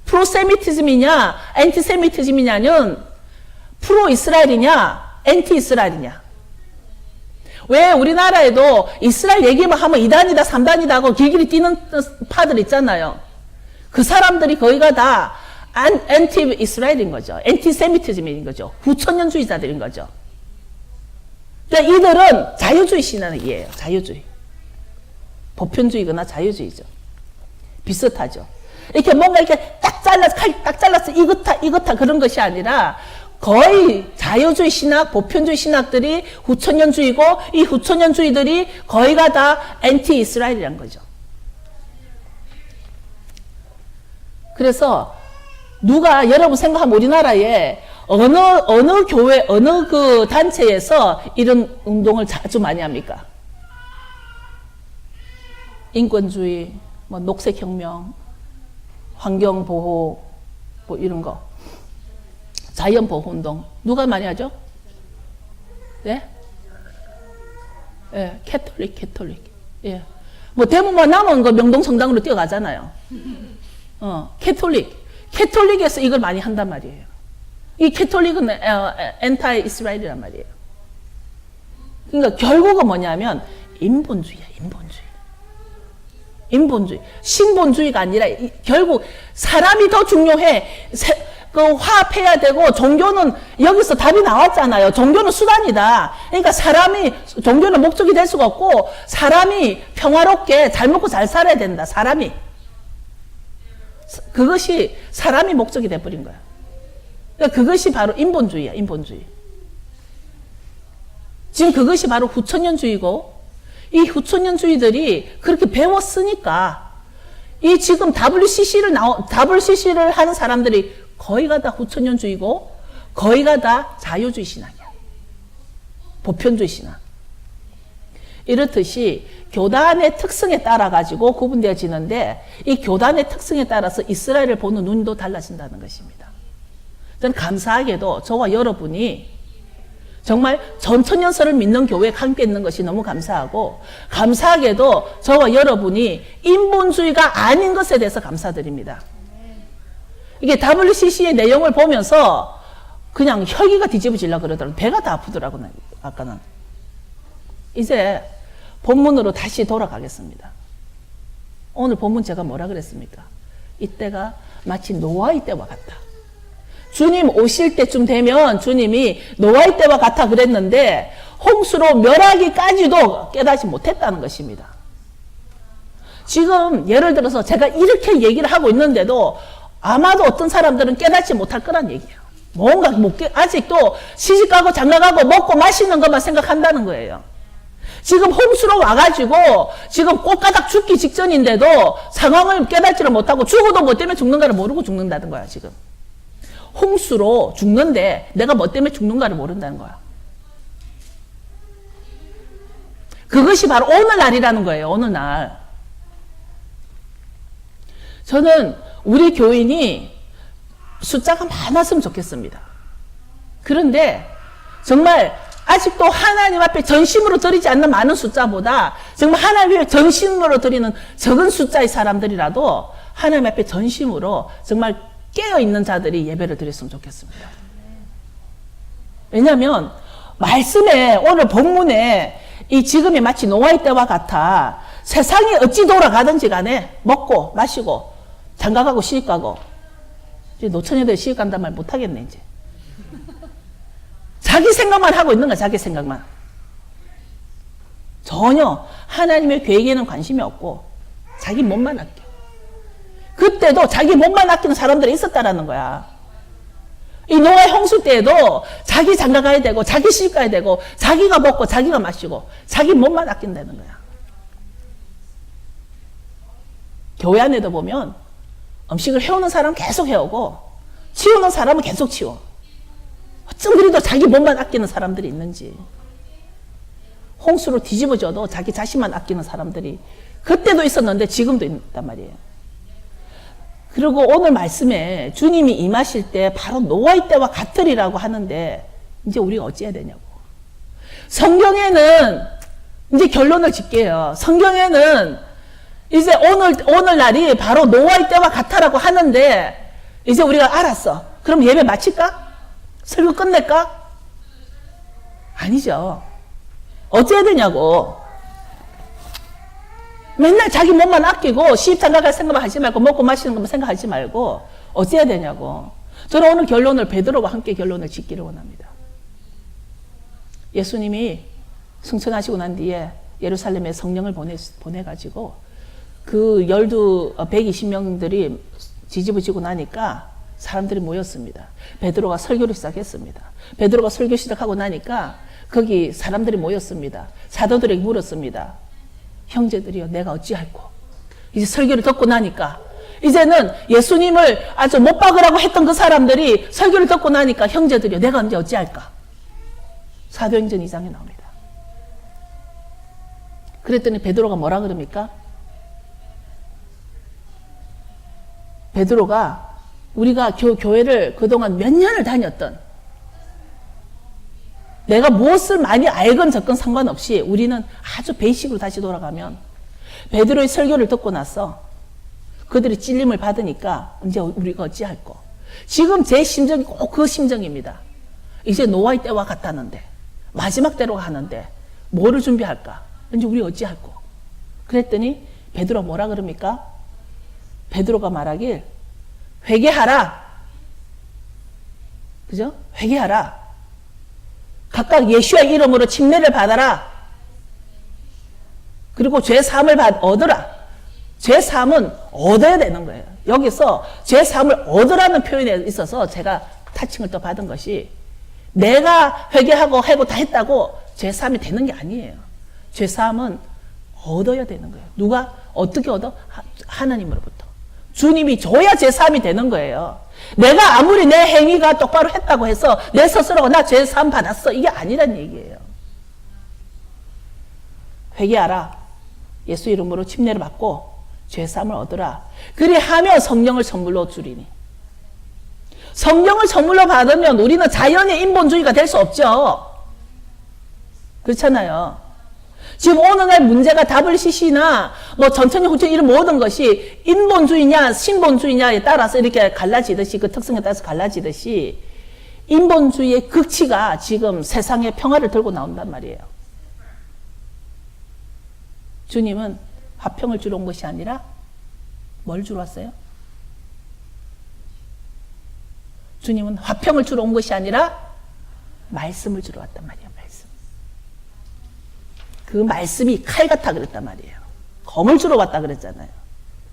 프로세미티즘이냐 엔티세미티즘이냐는 프로 이스라엘이냐 엔티 이스라엘이냐. 왜 우리나라에도 이스라엘 얘기만 하면 2단이다 3단이다 하고 길길이 뛰는 파들 있잖아요. 그 사람들이 거의가 다 엔티 이스라엘인 거죠. 엔티세미티즘인 거죠. 후천년주의자들인 거죠. 그러니까 이들은 자유주의 신앙이에요. 자유주의. 보편주의거나 자유주의죠. 비슷하죠. 이렇게 뭔가 이렇게 딱 잘라서 이렇다 그런 것이 아니라 거의 자유주의 신학, 보편주의 신학들이 후천년주의고 이 후천년주의들이 거의가 다 엔티 이스라엘이란 거죠. 그래서 누가 여러분 생각하면 우리나라에 어느 교회, 어느 그 단체에서 이런 운동을 자주 많이 합니까? 인권주의, 뭐 녹색혁명, 환경보호, 뭐 이런 거. 자연보호운동. 누가 많이 하죠? 네? 예, 캐톨릭. 예. 뭐 대부분 남은 거 명동성당으로 뛰어가잖아요. 캐톨릭에서 이걸 많이 한단 말이에요. 이 캐톨릭은 엔타이 이스라엘이란 말이에요. 그러니까 결국은 뭐냐면 인본주의야, 인본주의. 신본주의가 아니라 결국 사람이 더 중요해. 화합해야 되고 종교는 여기서 답이 나왔잖아요. 종교는 수단이다. 그러니까 종교는 목적이 될 수가 없고 사람이 평화롭게 잘 먹고 잘 살아야 된다. 그것이 사람이 목적이 돼버린 거야. 그러니까 그것이 바로 인본주의야. 인본주의. 지금 그것이 바로 후천년주의고 이 후천년주의들이 그렇게 배웠으니까 이 지금 WCC를 하는 사람들이 거의가 다 후천년주의고 거의가 다 자유주의 신학이야. 보편주의 신학. 이렇듯이 교단의 특성에 따라 가지고 구분되어지는데 이 교단의 특성에 따라서 이스라엘을 보는 눈도 달라진다는 것입니다. 저는 감사하게도 저와 여러분이 정말 전천년설을 믿는 교회에 함께 있는 것이 너무 감사하고, 감사하게도 저와 여러분이 인본주의가 아닌 것에 대해서 감사드립니다. 이게 WCC의 내용을 보면서 그냥 혈기가 뒤집어지려고 그러더라고요. 배가 다 아프더라고요, 아까는. 이제 본문으로 다시 돌아가겠습니다. 오늘 본문 제가 뭐라 그랬습니까? 이때가 마치 노아의 때와 같다. 주님 오실 때쯤 되면 주님이 노아의 때와 같아 그랬는데 홍수로 멸하기까지도 깨닫지 못했다는 것입니다. 지금 예를 들어서 제가 이렇게 얘기를 하고 있는데도 아마도 어떤 사람들은 깨닫지 못할 거란 얘기예요. 뭔가 아직도 시집가고 장가가고 먹고 마시는 것만 생각한다는 거예요. 지금 홍수로 와가지고 지금 꽃가닥 죽기 직전인데도 상황을 깨닫지를 못하고 죽어도 뭐 때문에 죽는가를 모르고 죽는다는 거야. 지금 홍수로 죽는데 내가 뭐 때문에 죽는가를 모른다는 거야. 그것이 바로 오늘날이라는 거예요. 오늘날. 저는 우리 교인이 숫자가 많았으면 좋겠습니다. 그런데 정말 아직도 하나님 앞에 전심으로 드리지 않는 많은 숫자보다 정말 하나님 앞에 전심으로 드리는 적은 숫자의 사람들이라도 하나님 앞에 전심으로 정말 깨어있는 자들이 예배를 드렸으면 좋겠습니다. 왜냐하면 말씀에 오늘 본문에 이 지금이 마치 노아의 때와 같아 세상이 어찌 돌아가든지 간에 먹고 마시고 장가가고 시집가고, 이제 노처녀들 시집간단 말 못하겠네 이제. 자기 생각만 하고 있는 거야. 자기 생각만. 전혀 하나님의 계획에는 관심이 없고 자기 몸만 아껴. 그때도 자기 몸만 아끼는 사람들이 있었다라는 거야. 이 노아의 홍수 때에도 자기 장가 가야 되고 자기 시집 가야 되고 자기가 먹고 자기가 마시고 자기 몸만 아낀다는 거야. 교회 안에도 보면 음식을 해오는 사람은 계속 해오고 치우는 사람은 계속 치워. 어쩜 그래도 자기 몸만 아끼는 사람들이 있는지. 홍수로 뒤집어져도 자기 자신만 아끼는 사람들이 그때도 있었는데 지금도 있단 말이에요. 그리고 오늘 말씀에 주님이 임하실 때 바로 노아의 때와 같으리라고 하는데 이제 우리가 어찌해야 되냐고. 성경에는 이제 결론을 짓게요. 성경에는 이제 오늘날이 바로 노아의 때와 같아라고 하는데 이제 우리가 알았어. 그럼 예배 마칠까? 설교 끝낼까? 아니죠. 어찌해야 되냐고. 맨날 자기 몸만 아끼고 시집장가갈 생각만 하지 말고 먹고 마시는 것만 생각하지 말고 어찌해야 되냐고. 저는 오늘 결론을 베드로와 함께 결론을 짓기를 원합니다. 예수님이 승천하시고 난 뒤에 예루살렘에 성령을 보내가지고 그 120명들이 뒤집어지고 나니까 사람들이 모였습니다. 베드로가 설교를 시작했습니다. 베드로가 설교 시작하고 나니까 거기 사람들이 모였습니다. 사도들에게 물었습니다. 형제들이여, 내가 어찌할꼬? 이제 설교를 듣고 나니까 이제는 예수님을 아주 못 박으라고 했던 그 사람들이 설교를 듣고 나니까 형제들이여, 내가 언제 어찌할까? 사도행전 2장에 나옵니다. 그랬더니 베드로가 뭐라 그럽니까? 베드로가 우리가 교회를 그동안 몇 년을 다녔던, 내가 무엇을 많이 알건 적건 상관없이 우리는 아주 베이식으로 다시 돌아가면 베드로의 설교를 듣고 나서 그들이 찔림을 받으니까 이제 우리가 어찌할꼬. 지금 제 심정이 꼭 그 심정입니다. 이제 노아의 때와 같다는데 마지막 때로 가는데 뭐를 준비할까? 이제 우리 어찌할꼬. 그랬더니 베드로가 뭐라 그럽니까? 베드로가 말하길 회개하라. 그죠? 회개하라. 각각 예수의 이름으로 침례를 받아라. 그리고 죄사함을 얻으라. 죄사함은 얻어야 되는 거예요. 여기서 죄사함을 얻으라는 표현에 있어서 제가 타칭을 또 받은 것이 내가 회개하고 하고 다 했다고 죄사함이 되는 게 아니에요. 죄사함은 얻어야 되는 거예요. 누가 어떻게 얻어? 하나님으로부터. 주님이 줘야 죄사함이 되는 거예요. 내가 아무리 내 행위가 똑바로 했다고 해서 내 스스로가 나 죄사함 받았어, 이게 아니란 얘기예요. 회개하라. 예수 이름으로 침례를 받고 죄사함을 얻으라. 그리하면 성령을 선물로 주리니. 성령을 선물로 받으면 우리는 자연의 인본주의가 될 수 없죠. 그렇잖아요. 지금 어느 날 문제가 답을 시시나 뭐 천천히 후천히 이런 모든 것이 인본주의냐 신본주의냐에 따라서 이렇게 갈라지듯이 그 특성에 따라서 갈라지듯이 인본주의의 극치가 지금 세상에 평화를 들고 나온단 말이에요. 주님은 화평을 주러 온 것이 아니라 뭘 주러 왔어요? 주님은 화평을 주러 온 것이 아니라 말씀을 주러 왔단 말이에요. 말씀. 그 말씀이 칼 같아 그랬단 말이에요. 검을 주러 왔다 그랬잖아요.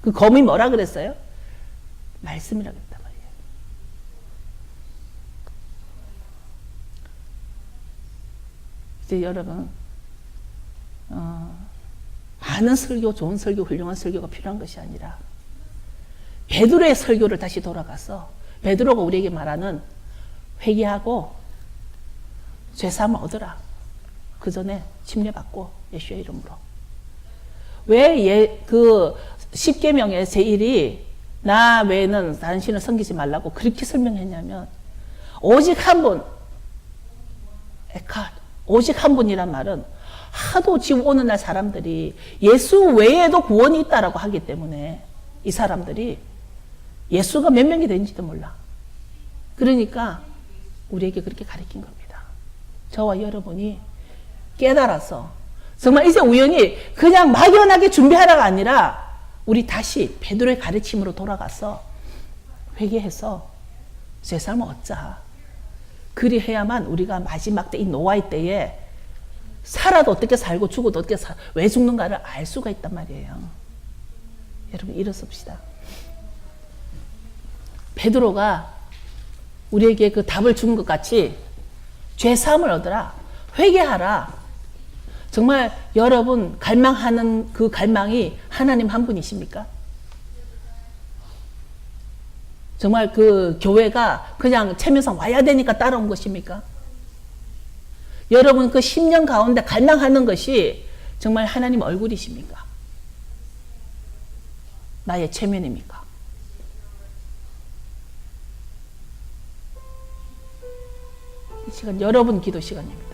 그 검이 뭐라 그랬어요? 말씀이라 그랬단 말이에요. 이제 여러분 많은 설교, 좋은 설교, 훌륭한 설교가 필요한 것이 아니라 베드로의 설교를 다시 돌아가서 베드로가 우리에게 말하는 회개하고 죄사함을 얻으라. 그 전에 침례받고 예수의 이름으로. 왜 그 10계명의 제1이 나 외에는 당신을 섬기지 말라고 그렇게 설명했냐면 오직 한 분, 에카, 오직 한 분이란 말은 하도 지금 오늘날 사람들이 예수 외에도 구원이 있다라고 하기 때문에 이 사람들이 예수가 몇 명이 되는지도 몰라. 그러니까 우리에게 그렇게 가르친 겁니다. 저와 여러분이 깨달아서 정말 이제 우연히 그냥 막연하게 준비하라가 아니라 우리 다시 베드로의 가르침으로 돌아가서 회개해서 죄사함을 얻자. 그리해야만 우리가 마지막 때 이 노아의 때에 살아도 어떻게 살고 죽어도 어떻게 왜 죽는가를 알 수가 있단 말이에요. 여러분 일어섭시다. 베드로가 우리에게 그 답을 준 것 같이 죄사함을 얻으라. 회개하라. 정말 여러분 갈망하는 그 갈망이 하나님 한 분이십니까? 정말 그 교회가 그냥 체면상 와야 되니까 따라온 것입니까? 여러분 그 10년 가운데 갈망하는 것이 정말 하나님 얼굴이십니까? 나의 체면입니까? 이 시간 여러분 기도 시간입니다.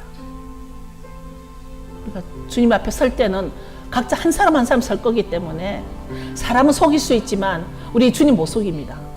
우리가 주님 앞에 설 때는 각자 한 사람 한 사람 설 거기 때문에 사람은 속일 수 있지만 우리 주님 못 속입니다.